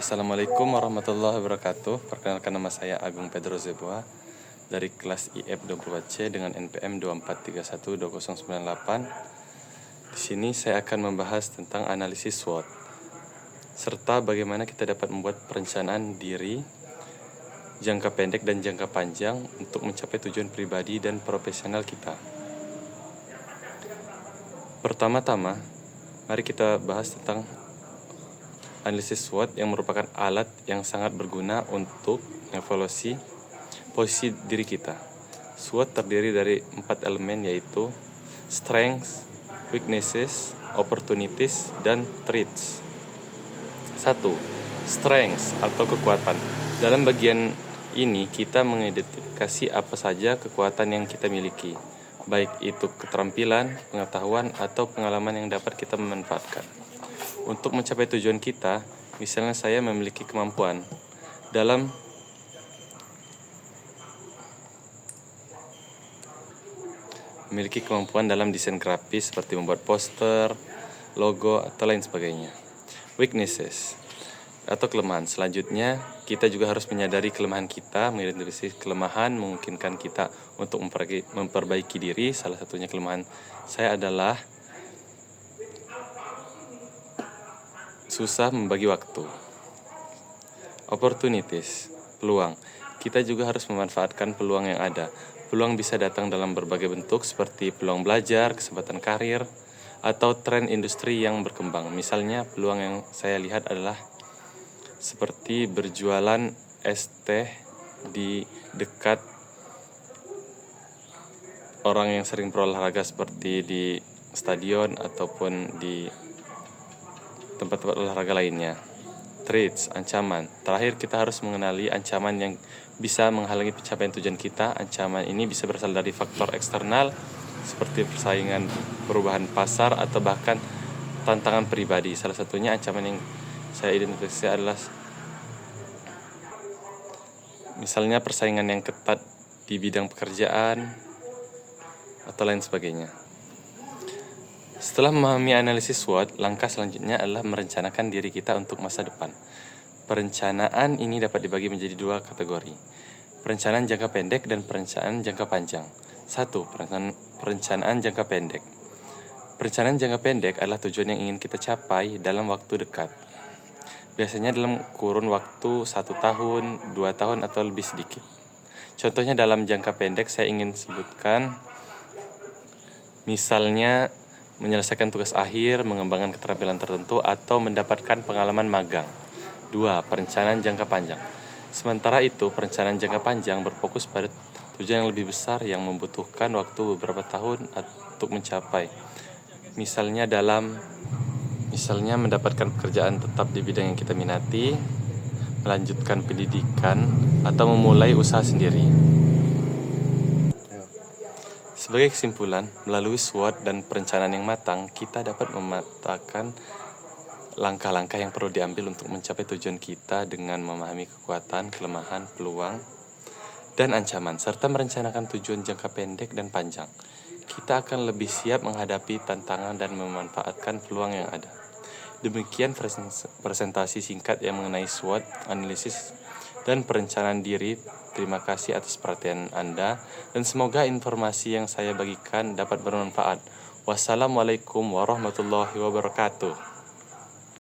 Assalamualaikum warahmatullahi wabarakatuh. Perkenalkan, nama saya Agung Pedro Zeboa dari kelas IF 24C dengan NPM 24312098. Di sini saya akan membahas tentang analisis SWOT serta bagaimana kita dapat membuat perencanaan diri jangka pendek dan jangka panjang untuk mencapai tujuan pribadi dan profesional kita. Pertama-tama, mari kita bahas tentang analisis SWOT yang merupakan alat yang sangat berguna untuk evaluasi posisi diri kita. SWOT terdiri dari 4 elemen, yaitu strengths, weaknesses, opportunities, dan threats. 1. Strengths atau kekuatan. Dalam bagian ini kita mengidentifikasi apa saja kekuatan yang kita miliki, baik itu keterampilan, pengetahuan, atau pengalaman yang dapat kita memanfaatkan untuk mencapai tujuan kita. Misalnya saya memiliki kemampuan dalam desain grafis seperti membuat poster, logo, atau lain sebagainya. Weaknesses atau kelemahan. Selanjutnya, kita juga harus menyadari kelemahan kita, mengidentifikasi kelemahan memungkinkan kita untuk memperbaiki diri. Salah satunya kelemahan saya adalah susah membagi waktu. Opportunities, peluang. Kita juga harus memanfaatkan peluang yang ada. Peluang bisa datang dalam berbagai bentuk seperti peluang belajar, kesempatan karir, atau tren industri yang berkembang. Misalnya, peluang yang saya lihat adalah seperti berjualan es teh di dekat orang yang sering berolahraga seperti di stadion ataupun di tempat-tempat olahraga lainnya. Threats, ancaman. Terakhir, kita harus mengenali ancaman yang bisa menghalangi pencapaian tujuan kita. Ancaman ini bisa berasal dari faktor eksternal seperti persaingan, perubahan pasar, atau bahkan tantangan pribadi. Salah satunya ancaman yang saya identifikasi adalah misalnya persaingan yang ketat di bidang pekerjaan atau lain sebagainya. Setelah memahami analisis SWOT, langkah selanjutnya adalah merencanakan diri kita untuk masa depan. Perencanaan ini dapat dibagi menjadi 2 kategori. Perencanaan jangka pendek dan perencanaan jangka panjang. 1. Perencanaan jangka pendek. Perencanaan jangka pendek adalah tujuan yang ingin kita capai dalam waktu dekat. Biasanya dalam kurun waktu 1 tahun, 2 tahun, atau lebih sedikit. Contohnya dalam jangka pendek saya ingin sebutkan, misalnya menyelesaikan tugas akhir, mengembangkan keterampilan tertentu, atau mendapatkan pengalaman magang. 2. Perencanaan jangka panjang. Sementara itu, perencanaan jangka panjang berfokus pada tujuan yang lebih besar yang membutuhkan waktu beberapa tahun untuk mencapai. Misalnya mendapatkan pekerjaan tetap di bidang yang kita minati, melanjutkan pendidikan, atau memulai usaha sendiri. Sebagai kesimpulan, melalui SWOT dan perencanaan yang matang, kita dapat memetakan langkah-langkah yang perlu diambil untuk mencapai tujuan kita dengan memahami kekuatan, kelemahan, peluang, dan ancaman, serta merencanakan tujuan jangka pendek dan panjang. Kita akan lebih siap menghadapi tantangan dan memanfaatkan peluang yang ada. Demikian presentasi singkat yang mengenai SWOT, analisis, dan perencanaan diri. Terima kasih atas perhatian Anda, dan semoga informasi yang saya bagikan dapat bermanfaat. Wassalamualaikum warahmatullahi wabarakatuh.